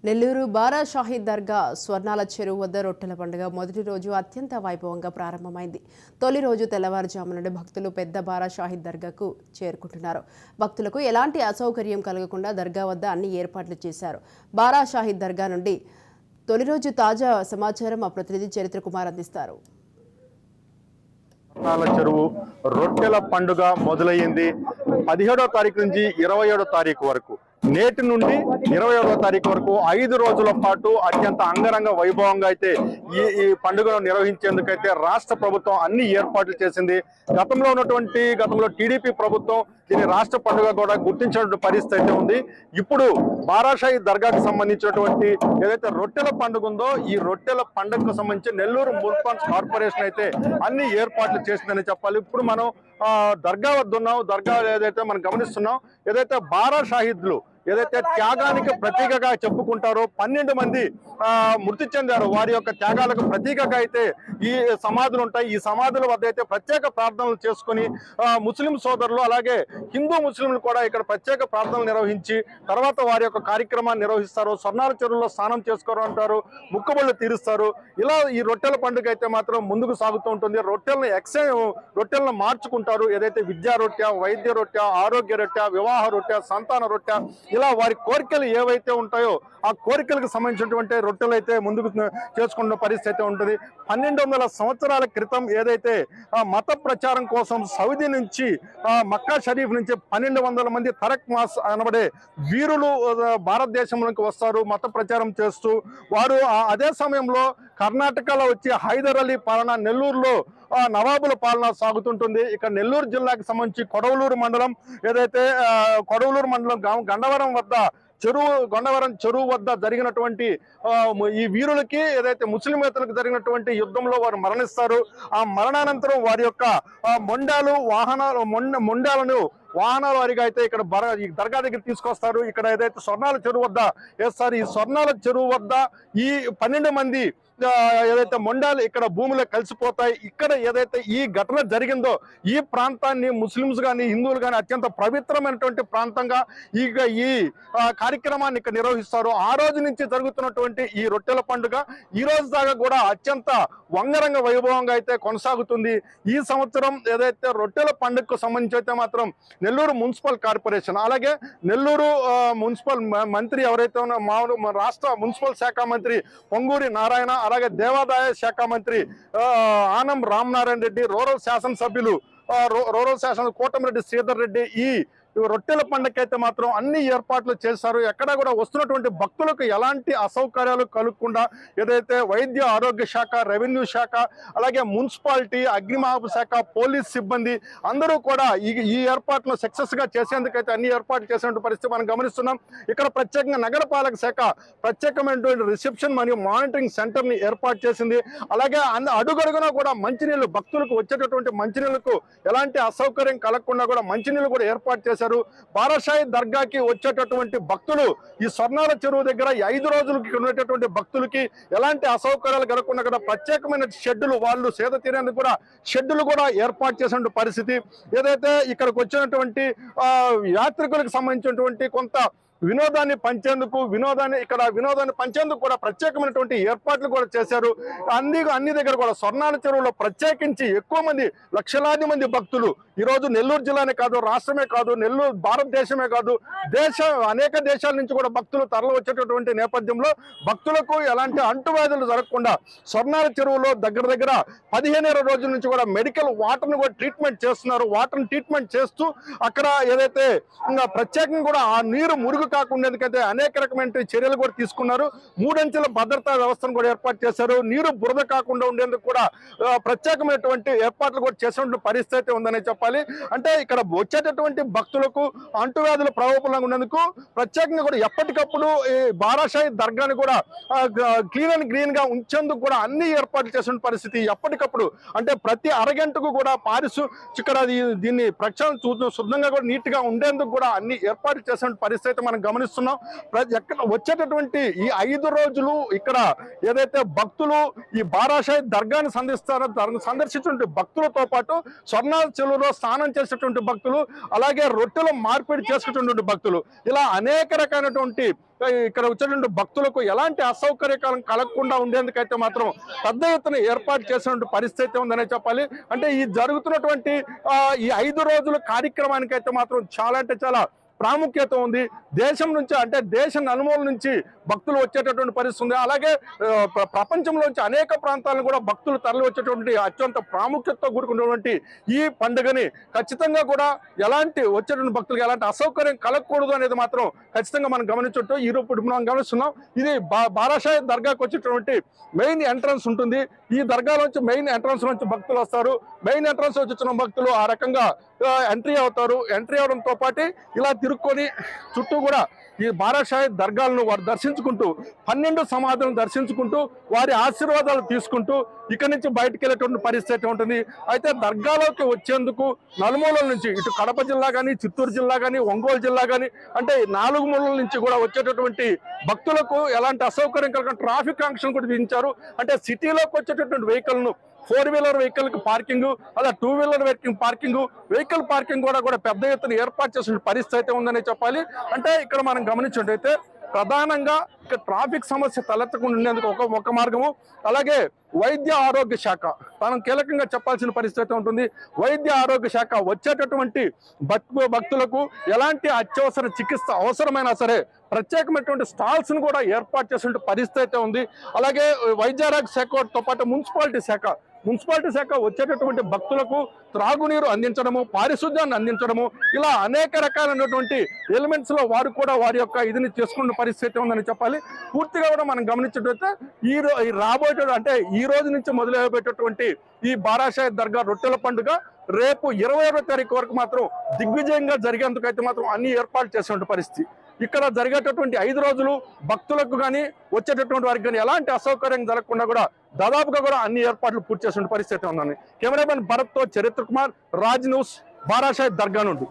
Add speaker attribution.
Speaker 1: నెల్లూరు బారా షాహీద్ దర్గా స్వర్ణాల చెరువు వద్ద రొట్టెల పండుగ మొదటి రోజు అత్యంత వైభవంగా ప్రారంభమైంది. తొలి రోజు తెల్లవారుజాము నుండి భక్తులు పెద్ద బారా షాహీద్ దర్గాకు చేరుకుంటున్నారు. భక్తులకు ఎలాంటి అసౌకర్యం కలగకుండా దర్గా వద్ద అన్ని ఏర్పాట్లు చేశారు. బారా షాహీద్ దర్గా నుండి తొలి రోజు తాజా సమాచారం మా ప్రతినిధి చరిత్ర కుమార్ అందిస్తారు.
Speaker 2: చెరువు రొట్టెల పండుగ మొదలయ్యింది. 17వ తారీఖు నుంచి 27వ తారీఖు వరకు, నేటి నుండి 27వ తారీఖు వరకు 5 రోజుల పాటు అత్యంత అంగరంగ వైభవంగా అయితే ఈ పండుగను నిర్వహించేందుకైతే రాష్ట్ర ప్రభుత్వం అన్ని ఏర్పాట్లు చేసింది. గతంలో టీడీపీ ప్రభుత్వం దీని రాష్ట్ర పండుగ కూడా గుర్తించినటువంటి పరిస్థితి అయితే ఉంది. ఇప్పుడు బారా షాహీద్ దర్గాకు సంబంధించినటువంటి ఏదైతే రొట్టెల పండుగ ఉందో, ఈ రొట్టెల పండుగకు సంబంధించి నెల్లూరు మున్సిపల్ కార్పొరేషన్ అయితే అన్ని ఏర్పాట్లు చేసిందని చెప్పాలి. ఇప్పుడు మనం దర్గా వద్ద ఉన్నాం. దర్గా ఏదైతే మనం గమనిస్తున్నాం, ఏదైతే బారా షాహీద్లు ఏదైతే త్యాగానికి ప్రతీకగా చెప్పుకుంటారో 12 మంది మృతి చెందారు. వారి యొక్క త్యాగాలకు ప్రతీకగా అయితే ఈ సమాధులు ఉంటాయి. ఈ సమాధుల వద్ద అయితే ప్రత్యేక ప్రార్థనలు చేసుకుని ముస్లిం సోదరులు అలాగే హిందూ ముస్లింలు కూడా ఇక్కడ ప్రత్యేక ప్రార్థనలు నిర్వహించి తర్వాత వారి యొక్క కార్యక్రమాన్ని నిర్వహిస్తారు. స్వర్ణాల చెరువులో స్నానం చేసుకోరు అంటారు, ముక్కుబళ్ళు తీరుస్తారు. ఇలా ఈ రొట్టెల పండుగ అయితే మాత్రం ముందుకు సాగుతూ ఉంటుంది. రొట్టెలను మార్చుకుంటారు. ఏదైతే విద్యా రొట్టె, వైద్య రొట్టె, ఆరోగ్య రొట్టె, వివాహ రొట్టె, సంతాన రొట్టె, ఇలా వారి కోరికలు ఏవైతే ఉంటాయో ఆ కోరికలకు సంబంధించినటువంటి రొట్టెలు అయితే ముందుకు చేసుకున్న పరిస్థితి అయితే ఉంటుంది. 1200 సంవత్సరాల క్రితం ఏదైతే మత ప్రచారం కోసం సౌదీ నుంచి మక్కా షరీఫ్ నుంచి 1200 మంది తరక్ మాస్ అనబడే వీరులు భారతదేశంలోకి వస్తారు మత ప్రచారం చేస్తూ. వారు అదే సమయంలో కర్ణాటకలో వచ్చి హైదర్ అలీ పాలన, నెల్లూరులో నవాబుల పాలన సాగుతుంటుంది. ఇక్కడ నెల్లూరు జిల్లాకు సంబంధించి కొడవలూరు మండలం గండవరం చెరువు వద్ద జరిగినటువంటి ఈ వీరులకి ఏదైతే ముస్లిమేతలకు జరిగినటువంటి యుద్ధంలో వారు మరణిస్తారు. ఆ మరణానంతరం వారి యొక్క మొండాలను వాహనాల వారిగా అయితే ఇక్కడ ఈ దర్గా దగ్గర తీసుకొస్తారు. ఇక్కడ ఏదైతే స్వర్ణాల చెరువు వద్ద వేస్తారు. ఈ స్వర్ణాల చెరువు వద్ద ఈ 12 మంది ఏదైతే మొండాలు ఇక్కడ భూమిలో కలిసిపోతాయి. ఇక్కడ ఏదైతే ఈ ఘటన జరిగిందో ఈ ప్రాంతాన్ని ముస్లిమ్స్ కానీ హిందువులు కానీ అత్యంత పవిత్రమైనటువంటి ప్రాంతంగా ఈ కార్యక్రమాన్ని ఇక్కడ నిర్వహిస్తారు. ఆ రోజు నుంచి జరుగుతున్నటువంటి ఈ రొట్టెల పండుగ ఈ రోజు దాకా కూడా అత్యంత వంగరంగ వైభవంగా అయితే కొనసాగుతుంది. ఈ సంవత్సరం ఏదైతే రొట్టెల పండుగకు సంబంధించి అయితే మాత్రం నెల్లూరు మున్సిపల్ కార్పొరేషన్ అలాగే నెల్లూరు మున్సిపల్ మంత్రి ఎవరైతే ఉన్నారో రాష్ట్ర మున్సిపల్ శాఖ మంత్రి పొంగూరి నారాయణ, అలాగే దేవాదాయ శాఖ మంత్రి ఆనం రామనారాయణ రెడ్డి, రూరల్ శాసన కోటమిరెడ్డి శ్రీధర్ రెడ్డి ఈ రొట్టెల పండుగకైతే మాత్రం అన్ని ఏర్పాట్లు చేశారు. ఎక్కడ కూడా వస్తున్నటువంటి భక్తులకు ఎలాంటి అసౌకర్యాలు కలగకుండా ఏదైతే వైద్య ఆరోగ్య శాఖ, రెవెన్యూ శాఖ, అలాగే మున్సిపాలిటీ, అగ్నిమాపక శాఖ, పోలీస్ సిబ్బంది అందరూ కూడా ఈ ఏర్పాట్లను సక్సెస్ గా చేసేందుకైతే అన్ని ఏర్పాట్లు చేసినటువంటి పరిస్థితి మనం గమనిస్తున్నాం. ఇక్కడ ప్రత్యేకంగా నగరపాలక శాఖ ప్రత్యేకమైనటువంటి రిసెప్షన్ మరియు మానిటరింగ్ సెంటర్ ని ఏర్పాటు చేసింది. అలాగే అడుగడుగునా కూడా మంచినీళ్లు, భక్తులకు వచ్చేటటువంటి మంచినీళ్లకు ఎలాంటి అసౌకర్యం కలగకుండా కూడా మంచినీళ్లు కూడా ఏర్పాటు చేశారు. బారా షాహీద్ దర్గాకి వచ్చేటటువంటి భక్తులు ఈ స్వర్ణాల చెరువు దగ్గర 5 రోజులకి ఉండేటటువంటి భక్తులకి ఎలాంటి అసౌకర్యాలు కలగకుండా కూడా ప్రత్యేకమైన షెడ్డులు, వాళ్ళు సేద తీరేందుకు కూడా షెడ్డులు కూడా ఏర్పాటు చేసినటువంటి పరిస్థితి. ఏదైతే ఇక్కడికి వచ్చినటువంటి యాత్రికులకు సంబంధించినటువంటి కొంత వినోదాన్ని పంచేందుకు కూడా ప్రత్యేకమైనటువంటి ఏర్పాట్లు కూడా చేశారు. అన్ని దగ్గర కూడా స్వర్ణాల చెరువులో ప్రత్యేకించి ఎక్కువ మంది, లక్షలాది మంది భక్తులు ఈరోజు నెల్లూరు జిల్లానే కాదు, రాష్ట్రమే కాదు, నెల్లూరు భారతదేశమే కాదు, అనేక దేశాల నుంచి కూడా భక్తులు తరలి వచ్చేటటువంటి నేపథ్యంలో భక్తులకు ఎలాంటి అంటువ్యాధులు జరగకుండా స్వర్ణాల చెరువులో దగ్గర 15 రోజుల నుంచి కూడా మెడికల్ వాటర్ను కూడా ట్రీట్మెంట్ చేస్తున్నారు. వాటర్ని ట్రీట్మెంట్ చేస్తూ అక్కడ ఏదైతే ప్రత్యేకంగా కూడా ఆ నీరు మురుగు కాకుండా అనేక రకమైన చర్యలు కూడా తీసుకున్నారు. 3 అంచెల భద్రతా వ్యవస్థను కూడా ఏర్పాటు చేశారు. నీరు బురద కాకుండా ఉండేందుకు కూడా ప్రత్యేకమైనటువంటి ఏర్పాట్లు కూడా చేసినటువంటి పరిస్థితి ఉందని చెప్పాలి. అంటే ఇక్కడ వచ్చేటటువంటి భక్తులకు అంటువ్యాధుల ప్రలోభంగా ఉండేందుకు ప్రత్యేకంగా కూడా ఎప్పటికప్పుడు ఈ బారా షాహీద్ దర్గాని కూడా క్లీన్ అండ్ గ్రీన్ గా ఉంచేందుకు కూడా అన్ని ఏర్పాట్లు చేసిన పరిస్థితి. ఎప్పటికప్పుడు అంటే ప్రతి అరగంటకు కూడా ఇక్కడ దీన్ని ప్రక్షాళన శుద్ధంగా కూడా నీట్ గా ఉండేందుకు కూడా అన్ని ఏర్పాట్లు చేసిన పరిస్థితి మనం గమనిస్తున్నాం. ఎక్కడ వచ్చేటటువంటి ఈ 5 రోజులు ఇక్కడ ఏదైతే భక్తులు ఈ బారా షాహీద్ దర్గాని సందర్శించిన భక్తులతో పాటు స్వర్ణాల చెరువులో స్నానం చేసేటువంటి భక్తులు, అలాగే రొట్టెలు మార్పిడి చేసుకునేటువంటి భక్తులు, ఇలా అనేక రకాలైనటువంటి ఇక్కడ వచ్చేటువంటి భక్తులకు ఎలాంటి అసౌకర్యకాలం కలగకుండా ఉండేందుకైతే మాత్రం పెద్ద ఎత్తున ఏర్పాటు చేసినటువంటి పరిస్థితి ఉందనే చెప్పాలి. అంటే ఈ జరుగుతున్నటువంటి ఈ 5 రోజుల కార్యక్రమానికి అయితే మాత్రం చాలా అంటే చాలా ప్రాముఖ్యత ఉంది. దేశం నుంచి అంటే దేశ నలుమూల నుంచి భక్తులు వచ్చేటటువంటి పరిస్థితి ఉంది. అలాగే ప్రపంచంలోంచి అనేక ప్రాంతాలను కూడా భక్తులు తరలి వచ్చేటువంటి అత్యంత ప్రాముఖ్యతతో కూడుకున్నటువంటి ఈ పండుగని ఖచ్చితంగా కూడా ఎలాంటి వచ్చేటువంటి భక్తులకు ఎలాంటి అసౌకర్యం కలగకూడదు అనేది మాత్రం ఖచ్చితంగా మనం గమనించట్టు. ఇప్పుడు మనం గమనిస్తున్నాం, ఇది బారాషాహి దర్గాకు వచ్చేటువంటి మెయిన్ ఎంట్రన్స్ ఉంటుంది. ఈ దర్గాలోంచి మెయిన్ ఎంట్రన్స్ నుంచి భక్తులు వస్తారు. మెయిన్ ఎంట్రన్స్ వచ్చిన భక్తులు ఆ రకంగా ఎంట్రీ అవుతారు. ఎంట్రీ అవడంతో పాటు ఇలా తిరుక్కొని చుట్టూ కూడా ఈ బారాషాహి దర్గాలను వారు దర్శించుకుంటూ 12 సమాధులను దర్శించుకుంటూ వారి ఆశీర్వాదాలు తీసుకుంటూ ఇక్కడి నుంచి బయటకు వెళ్ళేటువంటి పరిస్థితి ఉంటుంది. అయితే దర్గాలోకి వచ్చేందుకు నలుమూలల నుంచి ఇటు కడప జిల్లా కానీ, చిత్తూరు జిల్లా కానీ, ఒంగోలు జిల్లా కానీ అంటే 4 మూలల నుంచి కూడా వచ్చేటటువంటి భక్తులకు ఎలాంటి అసౌకర్యం కలగకుండా ట్రాఫిక్ ఆంక్షలు కూడా విధించారు. అంటే సిటీలోకి వచ్చేటటువంటి వెహికల్ను 4 వీలర్ వెహికల్ కి పార్కింగ్, అలా 2 వీలర్ వెహికల్ పార్కింగ్ కూడా పెద్ద ఎత్తున ఏర్పాటు చేసిన పరిస్థితి ఉందని చెప్పాలి. అంటే ఇక్కడ మనం గమనించినట్టయితే ప్రధానంగా ఇక్కడ ట్రాఫిక్ సమస్య తలెత్తకుండా ఉండేందుకు ఒక మార్గము, అలాగే వైద్య ఆరోగ్య శాఖ మనం కీలకంగా చెప్పాల్సిన పరిస్థితి ఉంటుంది. వైద్య ఆరోగ్య శాఖ వచ్చేటటువంటి భక్తులకు ఎలాంటి అత్యవసర చికిత్స అవసరమైనా సరే ప్రత్యేకమైనటువంటి స్టాల్స్ ను కూడా ఏర్పాటు చేసిన పరిస్థితి ఉంది. అలాగే వైద్య ఆరోగ్య శాఖతో పాటు మున్సిపాలిటీ శాఖ వచ్చేటటువంటి భక్తులకు త్రాగునీరు అందించడము, పారిశుద్ధ్యాన్ని అందించడము, ఇలా అనేక రకాలైనటువంటి ఎలిమెంట్స్ లో వారు కూడా వారి యొక్క ఇదిని చేసుకున్న పరిస్థితి ఉందని చెప్పాలి. పూర్తిగా కూడా మనం గమనించినట్లయితే ఈ రాబోయే అంటే ఈ రోజు నుంచి మొదలయ్యేటటువంటి ఈ బారాషాహి దర్గా రొట్టెల పండుగ రేపు 26వ తారీఖు వరకు మాత్రం దిగ్విజయంగా జరిగేందుకైతే మాత్రం అన్ని ఏర్పాట్లు చేసిన పరిస్థితి. ఇక్కడ జరిగేటటువంటి 5 రోజులు భక్తులకు కానీ వచ్చేటటువంటి వారికి కానీ ఎలాంటి అసౌకర్యం జరగకుండా కూడా దాదాపుగా కూడా అన్ని ఏర్పాట్లు పూర్తి చేసిన పరిస్థితి ఉందని కెమెరామెన్ భరత్తో చరిత్ర కుమార్, రాజ్ న్యూస్, బారాషాహి దర్గా నుండి.